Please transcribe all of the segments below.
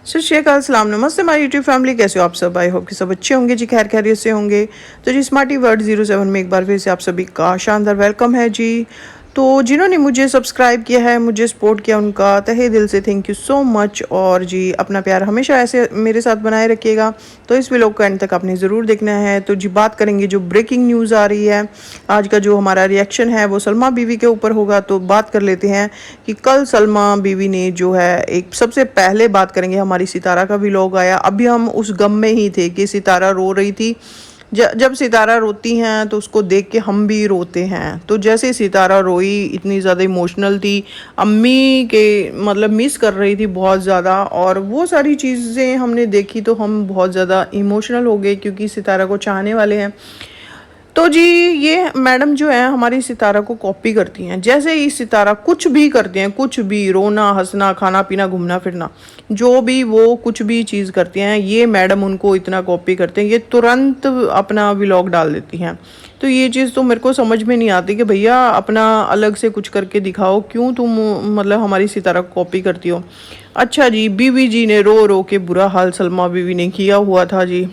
सत श्री अकाल, सलाम, नमस्ते माय यूट्यूब फैमिली। कैसे हो आप सब? आई होप कि सब अच्छे होंगे जी, खैर खैरियत से होंगे। तो जी स्मार्टी वर्ड 07 में एक बार फिर से आप सभी का शानदार वेलकम है जी। तो जिन्होंने मुझे सब्सक्राइब किया है, मुझे सपोर्ट किया, उनका तहे दिल से थैंक यू सो मच। और जी अपना प्यार हमेशा ऐसे मेरे साथ बनाए रखिएगा। तो इस व्लॉग को एंड तक आपने ज़रूर देखना है। तो जी बात करेंगे जो ब्रेकिंग न्यूज़ आ रही है, आज का जो हमारा रिएक्शन है वो सलमा बीवी के ऊपर होगा। तो बात कर लेते हैं कि कल सलमा बीवी ने जो है, एक सबसे पहले बात करेंगे हमारी सितारा का व्लॉग आया। अभी हम उस गम में ही थे कि सितारा रो रही थी। जब सितारा रोती हैं तो उसको देख के हम भी रोते हैं। तो जैसे सितारा रोई, इतनी ज़्यादा इमोशनल थी, अम्मी के मतलब मिस कर रही थी बहुत ज़्यादा। और वो सारी चीज़ें हमने देखी तो हम बहुत ज़्यादा इमोशनल हो गए, क्योंकि सितारा को चाहने वाले हैं। तो जी ये मैडम जो है हमारी सितारा को कॉपी करती हैं। जैसे ही सितारा कुछ भी करती हैं, कुछ भी, रोना, हंसना, खाना पीना, घूमना फिरना, जो भी वो कुछ भी चीज़ करती हैं, ये मैडम उनको इतना कॉपी करते हैं, ये तुरंत अपना व्लॉग डाल देती हैं। तो ये चीज़ तो मेरे को समझ में नहीं आती कि भैया अपना अलग से कुछ करके दिखाओ, क्यों तुम मतलब हमारी सितारा को कॉपी करती हो। अच्छा जी, बीवी जी ने रो रो के बुरा हाल सलमा बीवी ने किया हुआ था जी।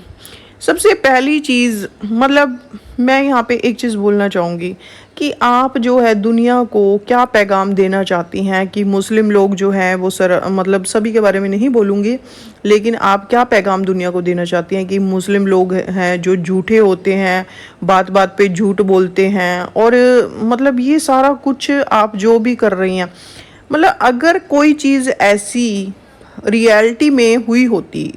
सबसे पहली चीज़, मतलब मैं यहाँ पे एक चीज़ बोलना चाहूँगी कि आप जो है दुनिया को क्या पैगाम देना चाहती हैं, कि मुस्लिम लोग जो हैं वो मतलब सभी के बारे में नहीं बोलूँगी, लेकिन आप क्या पैगाम दुनिया को देना चाहती हैं कि मुस्लिम लोग हैं जो झूठे होते हैं, बात बात पे झूठ बोलते हैं। और मतलब ये सारा कुछ आप जो भी कर रही हैं, मतलब अगर कोई चीज़ ऐसी रियलिटी में हुई होती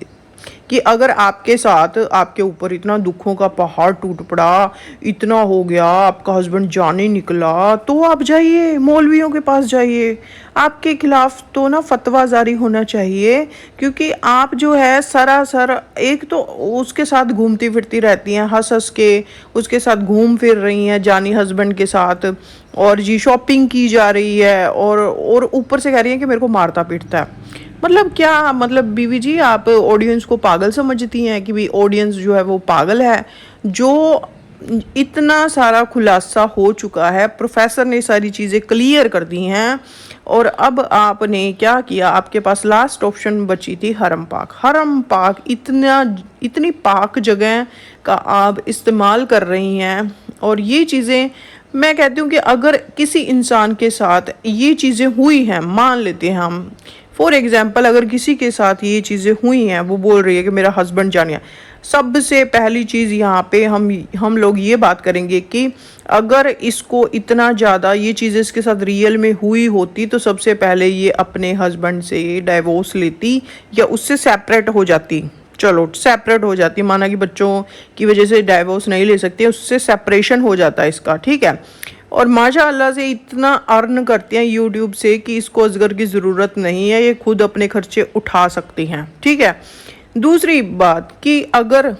कि अगर आपके साथ, आपके ऊपर इतना दुखों का पहाड़ टूट पड़ा, इतना हो गया, आपका हस्बैंड जाने निकला, तो आप जाइए मौलवियों के पास जाइए। आपके खिलाफ तो ना फतवा जारी होना चाहिए, क्योंकि आप जो है सरासर, एक तो उसके साथ घूमती फिरती रहती हैं, हंस हंस के उसके साथ घूम फिर रही हैं जानी हस्बैंड के साथ, और जी शॉपिंग की जा रही है, और ऊपर से कह रही है कि मेरे को मारता पीटता है। मतलब क्या, मतलब बीवी जी आप ऑडियंस को पागल समझती हैं कि भाई ऑडियंस जो है वो पागल है? जो इतना सारा खुलासा हो चुका है, प्रोफेसर ने सारी चीज़ें क्लियर कर दी हैं, और अब आपने क्या किया, आपके पास लास्ट ऑप्शन बची थी हरम पाक। हरम पाक, इतनी पाक जगह का आप इस्तेमाल कर रही हैं। और ये चीज़ें मैं कहती हूँ कि अगर किसी इंसान के साथ ये चीज़ें हुई हैं, मान लेते हैं हम, फॉर एग्जाम्पल अगर किसी के साथ ये चीज़ें हुई हैं, वो बोल रही है कि मेरा हस्बैंड जानिया, सबसे पहली चीज़ यहाँ पे हम लोग ये बात करेंगे कि अगर इसको इतना ज़्यादा ये चीज़ें इसके साथ रियल में हुई होती, तो सबसे पहले ये अपने हस्बैंड से डाइवोर्स लेती या उससे सेपरेट हो जाती। चलो सेपरेट हो जाती, माना कि बच्चों की वजह से डाइवोर्स नहीं ले सकती, उससे सेपरेशन हो जाता है इसका, ठीक है। और माशाअल्लाह से इतना अर्न करती हैं यूट्यूब से कि इसको अजगर की ज़रूरत नहीं है, ये खुद अपने खर्चे उठा सकती हैं, ठीक है। दूसरी बात कि अगर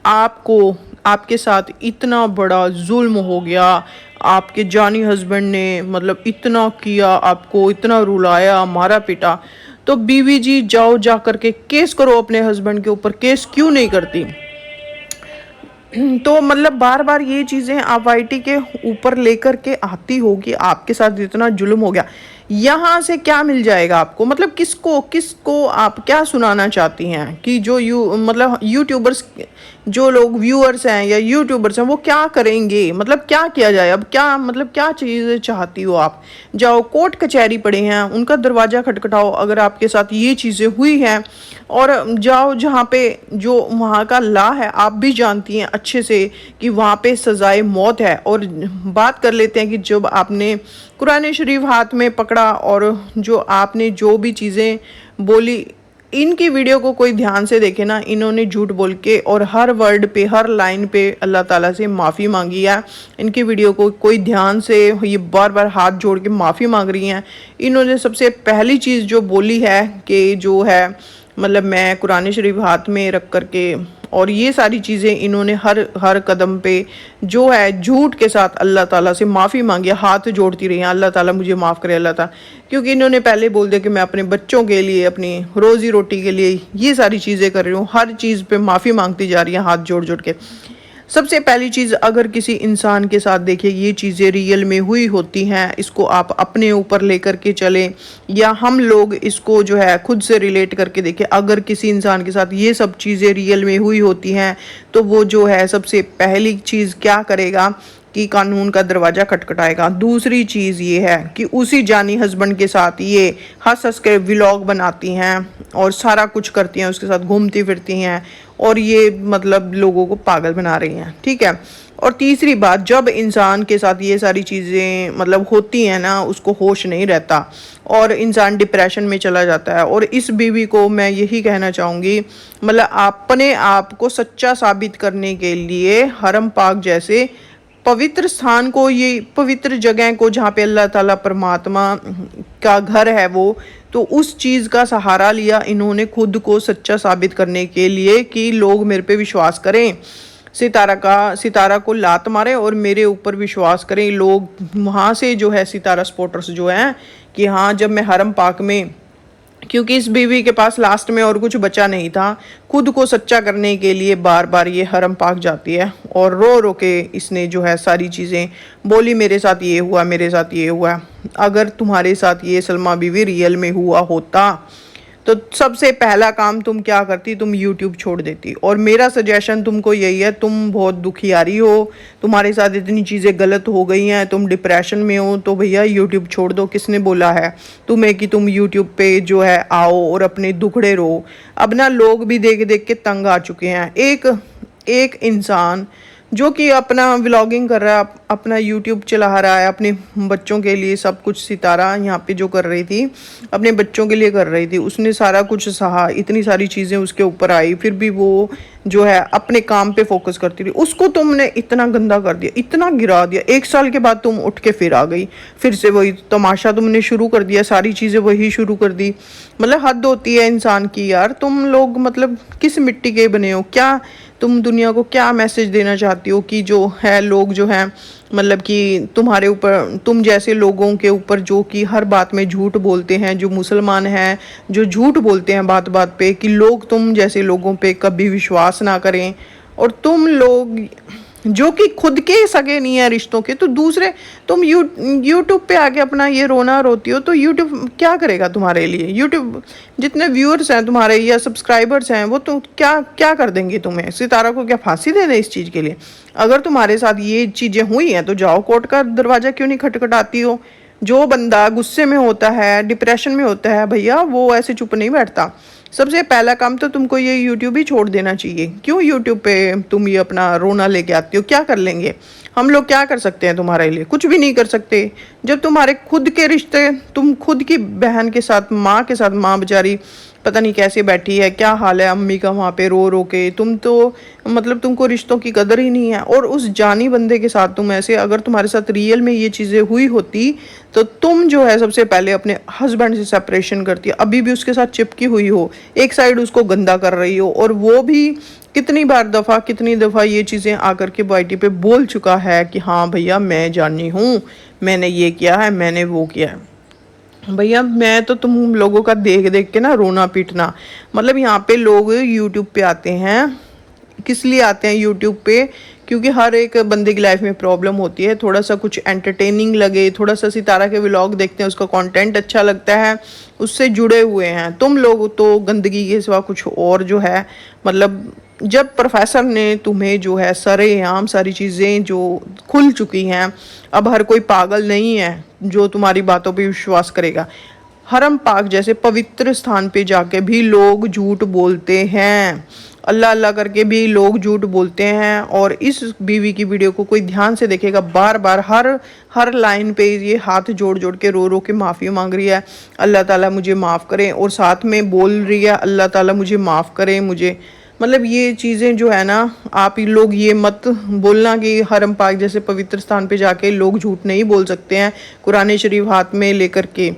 आपको, आपके साथ इतना बड़ा जुल्म हो गया, आपके जानी हस्बैंड ने मतलब इतना किया, आपको इतना रुलाया, मारा पीटा, तो बीवी जी जाओ जा करके केस करो अपने हस्बैंड के ऊपर। केस क्यों नहीं करती? तो मतलब बार बार ये चीज़ें आप वाईटी के ऊपर लेकर के आती हो कि आपके साथ इतना जुल्म हो गया, यहाँ से क्या मिल जाएगा आपको? मतलब किसको किसको आप क्या सुनाना चाहती हैं कि जो मतलब यूट्यूबर्स, जो लोग व्यूअर्स हैं या यूट्यूबर्स हैं, वो क्या करेंगे? मतलब क्या किया जाए अब? क्या मतलब क्या चीज़ चाहती हो आप? जाओ कोर्ट कचहरी पड़े हैं, उनका दरवाज़ा खटखटाओ अगर आपके साथ ये चीज़ें हुई हैं, और जाओ जहाँ पे जो वहाँ का लॉ है, आप भी जानती हैं अच्छे से कि वहाँ पे सज़ाए मौत है। और बात कर लेते हैं कि जब आपने कुरान शरीफ हाथ में पकड़ा और जो आपने जो भी चीज़ें बोली, इनकी वीडियो को कोई ध्यान से देखे ना, इन्होंने झूठ बोल के और हर वर्ड पे, हर लाइन पे अल्लाह ताला से माफ़ी मांगी है। इनकी वीडियो को कोई ध्यान से, ये बार बार हाथ जोड़ के माफ़ी मांग रही हैं। इन्होंने सबसे पहली चीज़ जो बोली है कि जो है मतलब मैं कुरान शरीफ हाथ में रख करके, और ये सारी चीज़ें इन्होंने हर कदम पे जो है झूठ के साथ अल्लाह ताला से माफ़ी मांगी, हाथ जोड़ती रही हैं, अल्लाह ताला मुझे माफ़ करे अल्लाह ताला। क्योंकि इन्होंने पहले बोल दिया कि मैं अपने बच्चों के लिए, अपनी रोज़ी रोटी के लिए ये सारी चीज़ें कर रही हूँ, हर चीज़ पे माफ़ी मांगती जा रही हैं हाथ जोड़ जोड़ के। सबसे पहली चीज़, अगर किसी इंसान के साथ देखिए ये चीज़ें रियल में हुई होती हैं, इसको आप अपने ऊपर लेकर के चलें या हम लोग इसको जो है खुद से रिलेट करके देखें। अगर किसी इंसान के साथ ये सब चीज़ें रियल में हुई होती हैं तो वो जो है सबसे पहली चीज़ क्या करेगा कि कानून का दरवाज़ा खटखटाएगा। दूसरी चीज़ ये है कि उसी जानी हस्बैंड के साथ ये हंस हंस के व्लॉग बनाती हैं और सारा कुछ करती हैं, उसके साथ घूमती फिरती हैं और ये मतलब लोगों को पागल बना रही हैं, ठीक है। और तीसरी बात, जब इंसान के साथ ये सारी चीज़ें मतलब होती हैं ना, उसको होश नहीं रहता और इंसान डिप्रेशन में चला जाता है। और इस बीवी को मैं यही कहना चाहूँगी, मतलब अपने आप को सच्चा साबित करने के लिए हरम पाक जैसे पवित्र स्थान को, ये पवित्र जगह को जहाँ पे अल्लाह ताला परमात्मा का घर है वो, तो उस चीज़ का सहारा लिया इन्होंने खुद को सच्चा साबित करने के लिए कि लोग मेरे पे विश्वास करें, सितारा को लात मारे और मेरे ऊपर विश्वास करें लोग। वहाँ से जो है सितारा सपोर्टर्स जो हैं कि हाँ, जब मैं हरम पाक में, क्योंकि इस बीवी के पास लास्ट में और कुछ बचा नहीं था, खुद को सच्चा करने के लिए बार बार ये हरम पाक जाती है और रो रो के इसने जो है सारी चीज़ें बोली, मेरे साथ ये हुआ, मेरे साथ ये हुआ। अगर तुम्हारे साथ ये सलमा बीवी रियल में हुआ होता तो सबसे पहला काम तुम क्या करती, तुम YouTube छोड़ देती। और मेरा सजेशन तुमको यही है, तुम बहुत दुखियारी हो, तुम्हारे साथ इतनी चीज़ें गलत हो गई हैं, तुम डिप्रेशन में हो, तो भैया YouTube छोड़ दो। किसने बोला है तुम्हें कि तुम YouTube पे जो है आओ और अपने दुखड़े रो। अब ना लोग भी देख देख के तंग आ चुके हैं। एक इंसान जो कि अपना व्लॉगिंग कर रहा है, अपना यूट्यूब चला रहा है अपने बच्चों के लिए, सब कुछ सितारा यहाँ पे जो कर रही थी अपने बच्चों के लिए कर रही थी, उसने सारा कुछ सहा, इतनी सारी चीज़ें उसके ऊपर आई, फिर भी वो जो है अपने काम पे फोकस करती रही। उसको तुमने इतना गंदा कर दिया, इतना गिरा दिया। 1 साल के बाद तुम उठ के फिर आ गई, फिर से वही तमाशा तुमने शुरू कर दिया, सारी चीज़ें वही शुरू कर दी। मतलब हद होती है इंसान की यार। तुम लोग मतलब किस मिट्टी के बने हो? क्या तुम दुनिया को क्या मैसेज देना चाहती हो कि जो है लोग जो हैं मतलब कि तुम्हारे ऊपर, तुम जैसे लोगों के ऊपर जो कि हर बात में झूठ बोलते हैं, जो मुसलमान हैं जो झूठ बोलते हैं बात बात पे, कि लोग तुम जैसे लोगों पे कभी विश्वास ना करें। और तुम लोग जो कि खुद के सगे नहीं है रिश्तों के, तो दूसरे तुम यूट्यूब पे आके अपना ये रोना रोती हो, तो यूट्यूब क्या करेगा तुम्हारे लिए? यूट्यूब जितने व्यूअर्स हैं तुम्हारे या सब्सक्राइबर्स हैं वो तो क्या क्या कर देंगे तुम्हें? सितारा को क्या फांसी दे दें इस चीज़ के लिए? अगर तुम्हारे साथ ये चीज़ें हुई हैं तो जाओ, कोर्ट का दरवाज़ा क्यों नहीं खटखटाती हो? जो बंदा गुस्से में होता है, डिप्रेशन में होता है भैया, वो ऐसे चुप नहीं बैठता। सबसे पहला काम तो तुमको ये यूट्यूब ही छोड़ देना चाहिए। क्यों यूट्यूब पे तुम ये अपना रोना लेके आती हो? क्या कर लेंगे हम लोग? क्या कर सकते हैं तुम्हारे लिए? कुछ भी नहीं कर सकते। जब तुम्हारे खुद के रिश्ते, तुम खुद की बहन के साथ, माँ के साथ, माँ बेचारी पता नहीं कैसे बैठी है, क्या हाल है अम्मी का वहाँ पे रो रो के, तुम तो मतलब तुमको रिश्तों की कदर ही नहीं है। और उस जानी बंदे के साथ तुम ऐसे, अगर तुम्हारे साथ रियल में ये चीज़ें हुई होती तो तुम जो है सबसे पहले अपने हस्बैंड से सेपरेशन करती। अभी भी उसके साथ चिपकी हुई हो, एक साइड उसको गंदा कर रही हो, और वो भी कितनी दफ़ा ये चीज़ें आकर के वाईटी पे बोल चुका है कि हाँ भैया मैं जानी हूँ, मैंने ये किया है, मैंने वो किया है। भैया मैं तो तुम लोगों का देख देख के ना रोना पीटना, मतलब यहाँ पे लोग यूट्यूब पे आते हैं, किस लिए आते हैं यूट्यूब पे? क्योंकि हर एक बंदे की लाइफ में प्रॉब्लम होती है, थोड़ा सा कुछ एंटरटेनिंग लगे, थोड़ा सा सितारा के व्लॉग देखते हैं, उसका कंटेंट अच्छा लगता है, उससे जुड़े हुए हैं। तुम लोग तो गंदगी के सिवा कुछ और जो है, मतलब जब प्रोफेसर ने तुम्हें जो है सरेआम सारी चीज़ें जो खुल चुकी हैं, अब हर कोई पागल नहीं है जो तुम्हारी बातों पे विश्वास करेगा। हरम पाक जैसे पवित्र स्थान पे जाके भी लोग झूठ बोलते हैं, अल्लाह अल्लाह करके भी लोग झूठ बोलते हैं। और इस बीवी की वीडियो को कोई ध्यान से देखेगा, बार बार हर लाइन पे ये हाथ जोड़ जोड़ के रो रो के माफ़ी मांग रही है, अल्लाह ताला मुझे माफ़ करें, और साथ में बोल रही है अल्लाह ताला मुझे माफ़ करें मुझे। मतलब ये चीज़ें जो है ना, आप लोग ये मत बोलना कि हरम पाक जैसे पवित्र स्थान पे जाके लोग झूठ नहीं बोल सकते हैं कुरान शरीफ हाथ में लेकर के।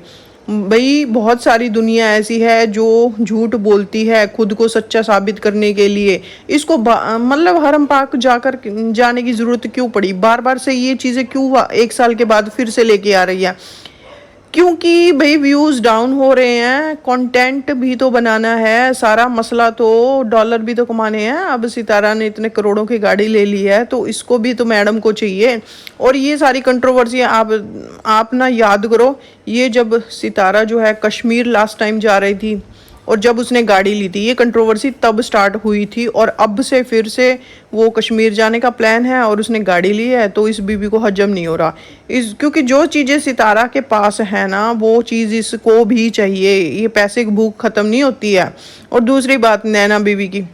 भाई बहुत सारी दुनिया ऐसी है जो झूठ बोलती है खुद को सच्चा साबित करने के लिए। इसको मतलब हरम पाक जाकर जाने की ज़रूरत क्यों पड़ी? बार बार से ये चीज़ें क्यों 1 साल के बाद फिर से लेके आ रही है? क्योंकि भाई व्यूज़ डाउन हो रहे हैं, कंटेंट भी तो बनाना है, सारा मसला तो डॉलर भी तो कमाने हैं। अब सितारा ने इतने करोड़ों की गाड़ी ले ली है तो इसको भी तो मैडम को चाहिए। और ये सारी कंट्रोवर्सी आप ना याद करो, ये जब सितारा जो है कश्मीर लास्ट टाइम जा रही थी और जब उसने गाड़ी ली थी, ये कंट्रोवर्सी तब स्टार्ट हुई थी। और अब से फिर से वो कश्मीर जाने का प्लान है और उसने गाड़ी ली है, तो इस बीबी को हजम नहीं हो रहा इस, क्योंकि जो चीज़ें सितारा के पास है ना वो चीज़ इसको भी चाहिए। ये पैसे की भूख ख़त्म नहीं होती है। और दूसरी बात नैना बीबी की,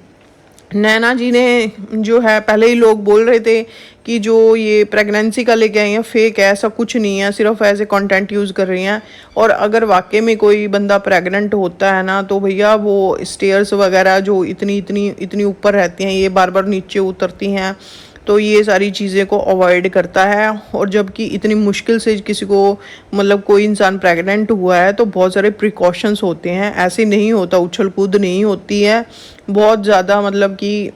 नैना जी ने जो है पहले ही लोग बोल रहे थे कि जो ये प्रेगनेंसी का लेके आई हैं फेक है, ऐसा कुछ नहीं है, सिर्फ ऐसे कंटेंट यूज़ कर रही हैं। और अगर वाकई में कोई बंदा प्रेग्नेंट होता है ना तो भैया वो स्टेयर्स वगैरह जो इतनी इतनी इतनी ऊपर रहती हैं, ये बार बार नीचे उतरती हैं, तो ये सारी चीज़ें को अवॉइड करता है। और जबकि इतनी मुश्किल से किसी को मतलब कोई इंसान प्रेग्नेंट हुआ है तो बहुत सारे प्रिकॉशंस होते हैं, ऐसे नहीं होता, उछल कूद नहीं होती है, बहुत ज़्यादा मतलब कि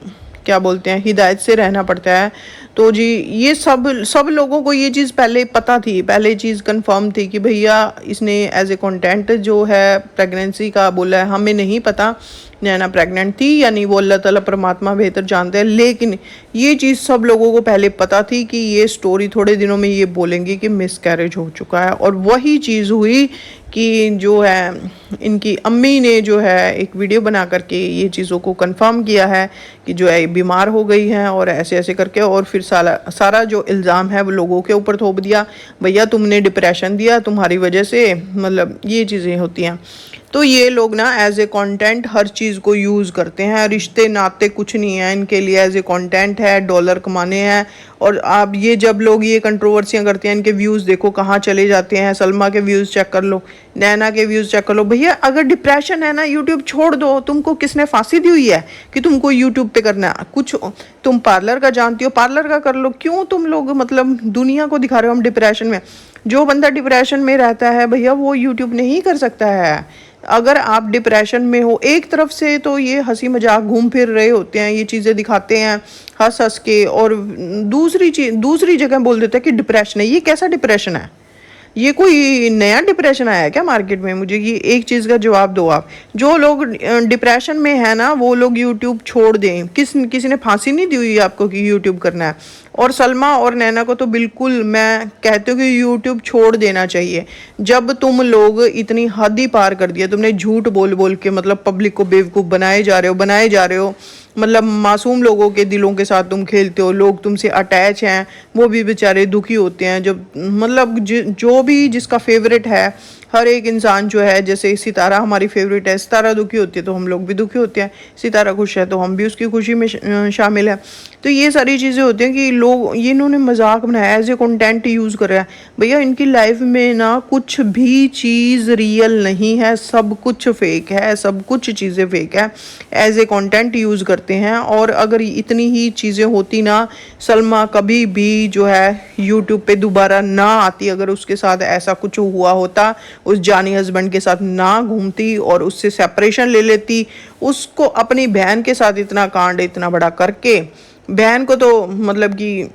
क्या बोलते हैं हिदायत से रहना पड़ता है। तो जी ये सब लोगों को ये चीज़ पहले पता थी, पहले चीज़ कंफर्म थी कि भैया इसने एज ए कंटेंट जो है प्रेगनेंसी का बोला है, हमें नहीं पता नैना प्रेग्नेंट थी या नहीं, वो अल्लाह ताला परमात्मा बेहतर जानते हैं। लेकिन ये चीज़ सब लोगों को पहले पता थी कि ये स्टोरी थोड़े दिनों में ये बोलेंगे कि मिसकैरेज हो चुका है। और वही चीज़ हुई कि जो है इनकी अम्मी ने जो है एक वीडियो बना करके ये चीज़ों को कंफर्म किया है कि जो है बीमार हो गई हैं और ऐसे ऐसे करके, और फिर सारा जो इल्ज़ाम है वो लोगों के ऊपर थोप दिया, भैया तुमने डिप्रेशन दिया, तुम्हारी वजह से मतलब ये चीज़ें होती हैं। तो ये लोग ना एज ए कंटेंट हर चीज़ को यूज़ करते हैं, रिश्ते नाते कुछ नहीं है इनके लिए, एज ए कंटेंट है, डॉलर कमाने हैं। और आप ये जब लोग ये कंट्रोवर्सियाँ करते हैं, इनके व्यूज़ देखो कहाँ चले जाते हैं, सलमा के व्यूज़ चेक कर लो, नैना के व्यूज़ चेक कर लो। भैया अगर डिप्रेशन है ना यूट्यूब छोड़ दो, तुमको किसने फांसी दी हुई है कि तुमको यूट्यूब पे करना है कुछ? तुम पार्लर का जानती हो, पार्लर का कर लो, क्यों तुम लोग मतलब दुनिया को दिखा रहे हो हम डिप्रेशन में? जो बंदा डिप्रेशन में रहता है भैया वो यूट्यूब नहीं कर सकता है। अगर आप डिप्रेशन में हो, एक तरफ से तो ये हंसी मजाक घूम फिर रहे होते हैं, ये चीज़ें दिखाते हैं हंस हंस के, और दूसरी जगह बोल देते हैं कि डिप्रेशन है। ये कैसा डिप्रेशन है? ये कोई नया डिप्रेशन आया है क्या मार्केट में? मुझे ये एक चीज़ का जवाब दो आप। जो लोग डिप्रेशन में है ना वो लोग यूट्यूब छोड़ दें। किसी ने फांसी नहीं दी हुई आपको कि यूट्यूब करना है। और सलमा और नैना को तो बिल्कुल मैं कहती हूँ कि यूट्यूब छोड़ देना चाहिए। जब तुम लोग इतनी हद ही पार कर दिया, तुमने झूठ बोल बोल के मतलब पब्लिक को बेवकूफ़ बनाए जा रहे हो, मतलब मासूम लोगों के दिलों के साथ तुम खेलते हो, लोग तुमसे अटैच हैं, वो भी बेचारे दुखी होते हैं। जब मतलब जो भी जिसका फेवरेट है, हर एक इंसान जो है, जैसे सितारा हमारी फेवरेट है, सितारा दुखी होती है तो हम लोग भी दुखी होते हैं, सितारा खुश है तो हम भी उसकी खुशी में शामिल है। तो ये सारी चीज़ें होती हैं कि लोग ये इन्होंने मजाक बनाया, एज ए कंटेंट यूज़ कर रहा है। भैया इनकी लाइफ में ना कुछ भी चीज़ रियल नहीं है, सब कुछ फेक है, सब कुछ चीज़ें फेक है, एज ए कंटेंट यूज़ करते हैं। और अगर इतनी ही चीज़ें होती ना, सलमा कभी भी जो है यूट्यूब पे दोबारा ना आती। अगर उसके साथ ऐसा कुछ हुआ होता, उस जानी हस्बैंड के साथ ना घूमती और उससे सेपरेशन ले लेती, उसको अपनी बहन के साथ इतना कांड इतना बड़ा करके, बहन को तो मतलब कि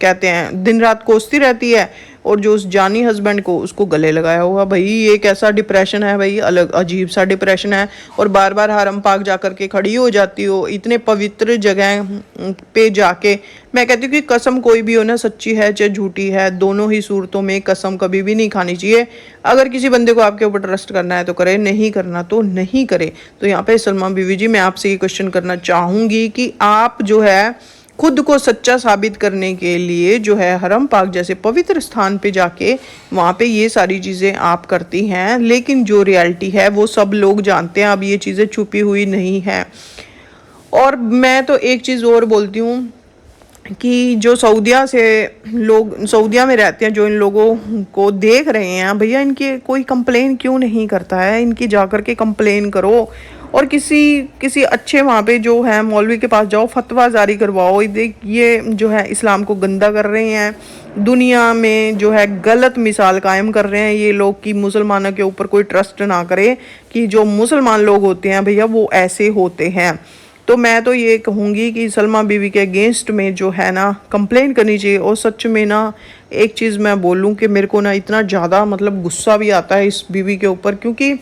कहते हैं दिन रात कोसती रहती है, और जो उस जानी हस्बैंड को उसको गले लगाया हुआ। भाई ये कैसा डिप्रेशन है भाई, अलग अजीब सा डिप्रेशन है। और बार बार हरम पाक जा कर के खड़ी हो जाती हो, इतने पवित्र जगह पे जाके। मैं कहती हूँ कि कसम कोई भी हो ना, सच्ची है चाहे झूठी है, दोनों ही सूरतों में कसम कभी भी नहीं खानी चाहिए। अगर किसी बंदे को आपके ऊपर ट्रस्ट करना है तो करे, नहीं करना तो नहीं करे। तो यहाँ पे सलमा बीवी जी मैं आपसे ये क्वेश्चन करना चाहूँगी कि आप जो है खुद को सच्चा साबित करने के लिए जो है हरम पाक जैसे पवित्र स्थान पे जाके वहाँ पे ये सारी चीज़ें आप करती हैं, लेकिन जो रियलिटी है वो सब लोग जानते हैं। अब ये चीज़ें छुपी हुई नहीं है। और मैं तो एक चीज़ और बोलती हूँ कि जो सऊदिया में रहते हैं, जो इन लोगों को देख रहे हैं, भैया इनकी कोई कंप्लेन क्यों नहीं करता है? इनकी जाकर के कंप्लेन करो, और किसी अच्छे वहाँ पे जो है मौलवी के पास जाओ, फतवा जारी करवाओ। ये जो है इस्लाम को गंदा कर रहे हैं, दुनिया में जो है गलत मिसाल कायम कर रहे हैं ये लोग कि मुसलमानों के ऊपर कोई ट्रस्ट ना करे, कि जो मुसलमान लोग होते हैं भैया वो ऐसे होते हैं। तो मैं तो ये कहूँगी कि सलमा बीवी के अगेंस्ट में जो है ना कंप्लेन करनी चाहिए। और सच में ना एक चीज़ मैं बोलूँ कि मेरे को ना इतना ज़्यादा मतलब गुस्सा भी आता है इस बीवी के ऊपर, क्योंकि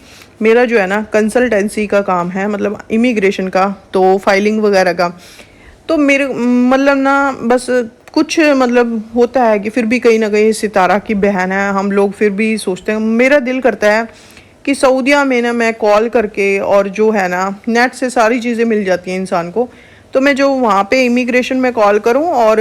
मेरा जो है ना कंसल्टेंसी का काम है, मतलब इमिग्रेशन का, तो फाइलिंग वगैरह का। तो मेरे मतलब ना बस कुछ मतलब होता है कि फिर भी कहीं ना कहीं सितारा की बहन है, हम लोग फिर भी सोचते हैं, मेरा दिल करता है कि सऊदीया में ना मैं कॉल करके, और जो है ना नेट से सारी चीज़ें मिल जाती हैं इंसान को, तो मैं जो वहाँ पे इमिग्रेशन में कॉल करूँ और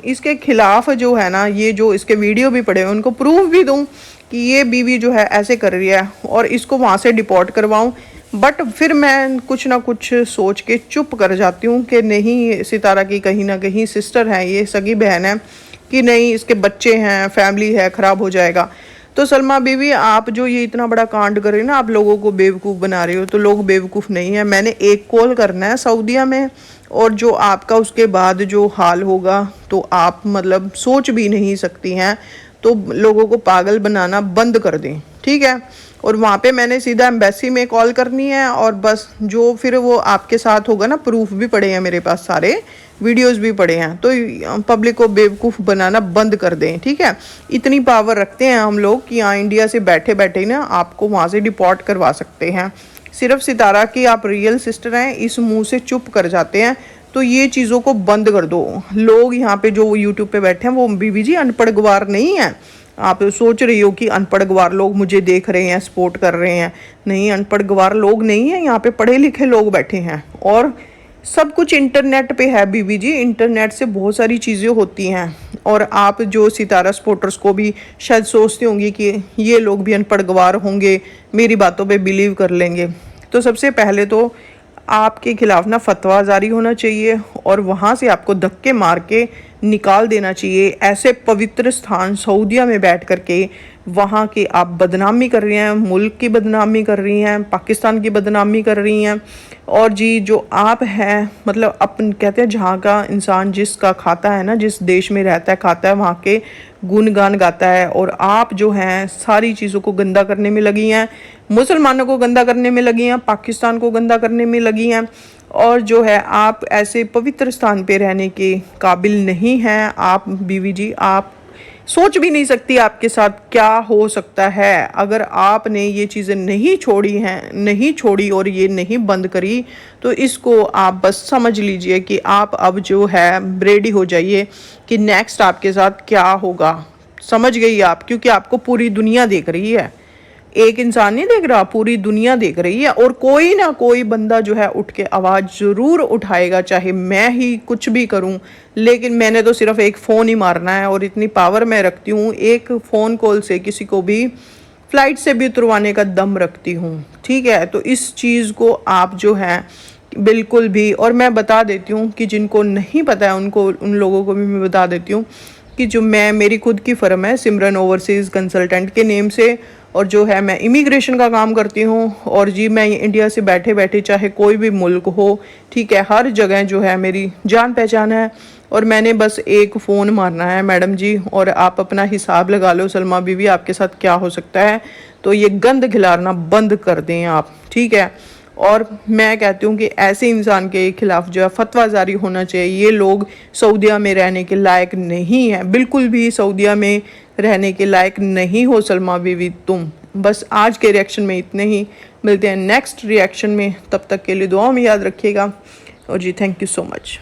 इसके खिलाफ जो है ना, ये जो इसके वीडियो भी पड़े हैं उनको प्रूफ भी दूँ कि ये बीवी जो है ऐसे कर रही है, और इसको वहाँ से डिपोर्ट करवाऊँ। बट फिर मैं कुछ ना कुछ सोच के चुप कर जाती हूँ कि नहीं, सितारा की कहीं ना कहीं सिस्टर है, ये सगी बहन है, कि नहीं इसके बच्चे हैं, फैमिली है, ख़राब हो जाएगा। तो सलमा बीवी, आप जो ये इतना बड़ा कांड कर रहे हो ना, आप लोगों को बेवकूफ़ बना रहे हो, तो लोग बेवकूफ़ नहीं है। मैंने एक कॉल करना है सऊदीया में, और जो आपका उसके बाद जो हाल होगा तो आप मतलब सोच भी नहीं सकती हैं। तो लोगों को पागल बनाना बंद कर दें, ठीक है। और वहाँ पे मैंने सीधा एम्बेसी में कॉल करनी है, और बस जो फिर वो आपके साथ होगा ना, प्रूफ भी पड़े हैं मेरे पास, सारे वीडियोस भी पड़े हैं, तो पब्लिक को बेवकूफ़ बनाना बंद कर दें, ठीक है। इतनी पावर रखते हैं हम लोग कि यहाँ इंडिया से बैठे बैठे ना आपको वहाँ से डिपोर्ट करवा सकते हैं। सिर्फ सितारा की आप रियल सिस्टर हैं, इस मुंह से चुप कर जाते हैं। तो ये चीज़ों को बंद कर दो। लोग यहाँ पे जो यूट्यूब पे बैठे हैं वो बीबी जी अनपढ़ गवार नहीं है। आप सोच रही हो कि अनपढ़ गवार लोग मुझे देख रहे हैं, सपोर्ट कर रहे हैं, नहीं, अनपढ़ गवार लोग नहीं है, यहाँ पे पढ़े लिखे लोग बैठे हैं, और सब कुछ इंटरनेट पे है बीबी जी। इंटरनेट से बहुत सारी चीज़ें होती हैं। और आप जो सितारा सपोर्टर्स को भी शायद सोचती होंगी कि ये लोग भी अनपढ़ गवार होंगे, मेरी बातों पे बिलीव कर लेंगे। तो सबसे पहले तो आपके खिलाफ ना फतवा जारी होना चाहिए, और वहाँ से आपको धक्के मार के निकाल देना चाहिए। ऐसे पवित्र स्थान सऊदीया में बैठ कर के वहाँ की आप बदनामी कर रही हैं, मुल्क की बदनामी कर रही हैं, पाकिस्तान की बदनामी कर रही हैं। और जी जो आप हैं, मतलब अपन कहते हैं जहाँ का इंसान जिसका खाता है ना, जिस देश में रहता है खाता है, वहाँ के गुणगान गाता है। और आप जो हैं सारी चीज़ों को गंदा करने में लगी हैं, मुसलमानों को गंदा करने में लगी हैं, पाकिस्तान को गंदा करने में लगी हैं। और जो है आप ऐसे पवित्र स्थान पे रहने के काबिल नहीं हैं। आप बीवी जी, आप सोच भी नहीं सकती आपके साथ क्या हो सकता है अगर आपने ये चीज़ें नहीं छोड़ी हैं, नहीं छोड़ी और ये नहीं बंद करी। तो इसको आप बस समझ लीजिए कि आप अब जो है रेडी हो जाइए कि नेक्स्ट आपके साथ क्या होगा। समझ गई आप, क्योंकि आपको पूरी दुनिया देख रही है, एक इंसान नहीं देख रहा, पूरी दुनिया देख रही है। और कोई ना कोई बंदा जो है उठ के आवाज़ ज़रूर उठाएगा, चाहे मैं ही कुछ भी करूं। लेकिन मैंने तो सिर्फ एक फ़ोन ही मारना है, और इतनी पावर मैं रखती हूँ, एक फ़ोन कॉल से किसी को भी फ़्लाइट से भी उतरवाने का दम रखती हूँ, ठीक है। तो इस चीज़ को आप जो है बिल्कुल भी, और मैं बता देती हूँ कि जिनको नहीं पता है उनको, उन लोगों को भी मैं बता देती हूँ कि जो मेरी खुद की फ़र्म है सिमरन ओवरसीज़ कंसल्टेंट के नेम से, और जो है मैं इमिग्रेशन का काम करती हूँ। और जी मैं इंडिया से बैठे बैठे चाहे कोई भी मुल्क हो, ठीक है, हर जगह जो है मेरी जान पहचान है। और मैंने बस एक फ़ोन मारना है मैडम जी, और आप अपना हिसाब लगा लो सलमा बीवी आपके साथ क्या हो सकता है। तो ये गंद खिलाना बंद कर दें आप, ठीक है। और मैं कहती हूँ कि ऐसे इंसान के खिलाफ जो है फतवा जारी होना चाहिए। ये लोग सऊदीया में रहने के लायक नहीं है, बिल्कुल भी सऊदीया में रहने के लायक नहीं हो सलमा बीवी तुम। बस आज के रिएक्शन में इतने ही, मिलते हैं नेक्स्ट रिएक्शन में, तब तक के लिए दुआओं में याद रखिएगा। और जी थैंक यू सो मच।